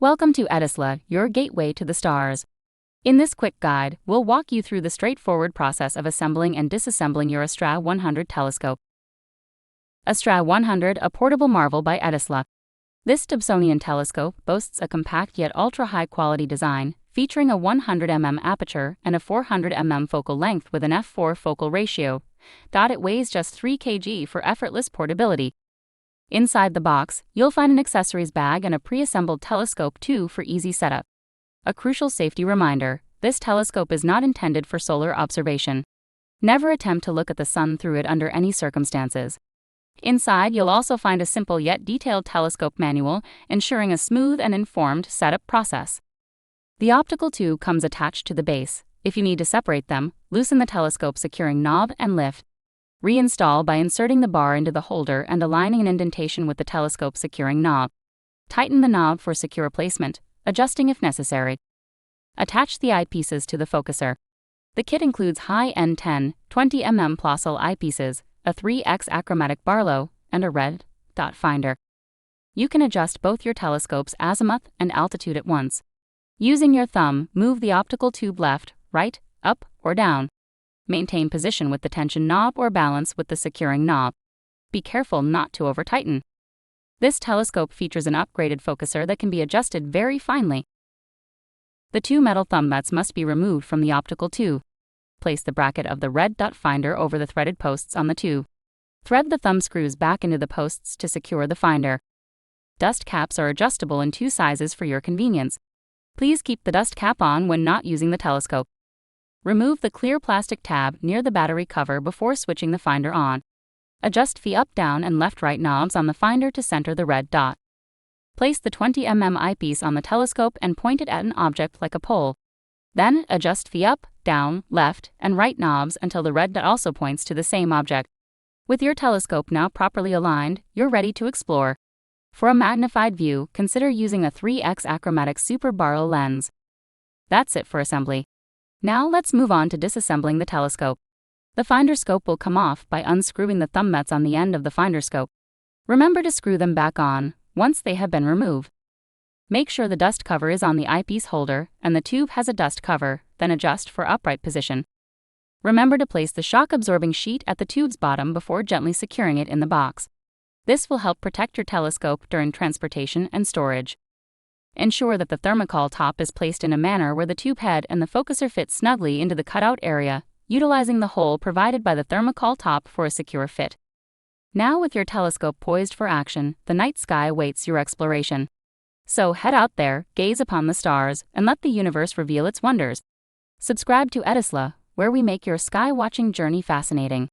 Welcome to EDISLA, your gateway to the stars. In this quick guide, we'll walk you through the straightforward process of assembling and disassembling your Astra 100 telescope. Astra 100, a portable marvel by EDISLA. This Dobsonian telescope boasts a compact yet ultra-high quality design, featuring a 100 mm aperture and a 400 mm focal length with an f4 focal ratio. It weighs just 3 kg for effortless portability. Inside the box, you'll find an accessories bag and a pre-assembled telescope tube for easy setup. A crucial safety reminder: this telescope is not intended for solar observation. Never attempt to look at the sun through it under any circumstances. Inside, you'll also find a simple yet detailed telescope manual, ensuring a smooth and informed setup process. The optical tube comes attached to the base. If you need to separate them, loosen the telescope securing knob and lift. Reinstall by inserting the bar into the holder and aligning an indentation with the telescope securing knob. Tighten the knob for secure placement, adjusting if necessary. Attach the eyepieces to the focuser. The kit includes high-end 10, 20 mm Plossl eyepieces, a 3x achromatic Barlow, and a red dot finder. You can adjust both your telescope's azimuth and altitude at once. Using your thumb, move the optical tube left, right, up, or down. Maintain position with the tension knob or balance with the securing knob. Be careful not to over-tighten. This telescope features an upgraded focuser that can be adjusted very finely. The two metal thumb nuts must be removed from the optical tube. Place the bracket of the red dot finder over the threaded posts on the tube. Thread the thumb screws back into the posts to secure the finder. Dust caps are adjustable in 2 sizes for your convenience. Please keep the dust cap on when not using the telescope. Remove the clear plastic tab near the battery cover before switching the finder on. Adjust the up, down, and left, right knobs on the finder to center the red dot. Place the 20 mm eyepiece on the telescope and point it at an object like a pole. Then, adjust the up, down, left, and right knobs until the red dot also points to the same object. With your telescope now properly aligned, you're ready to explore. For a magnified view, consider using a 3x achromatic Super Barlow lens. That's it for assembly. Now let's move on to disassembling the telescope. The finder scope will come off by unscrewing the thumb nuts on the end of the finder scope. Remember to screw them back on once they have been removed. Make sure the dust cover is on the eyepiece holder and the tube has a dust cover, then adjust for upright position. Remember to place the shock-absorbing sheet at the tube's bottom before gently securing it in the box. This will help protect your telescope during transportation and storage. Ensure that the thermocol top is placed in a manner where the tube head and the focuser fit snugly into the cutout area, utilizing the hole provided by the thermocol top for a secure fit. Now, with your telescope poised for action, the night sky awaits your exploration. So head out there, gaze upon the stars, and let the universe reveal its wonders. Subscribe to EDISLA, where we make your sky-watching journey fascinating.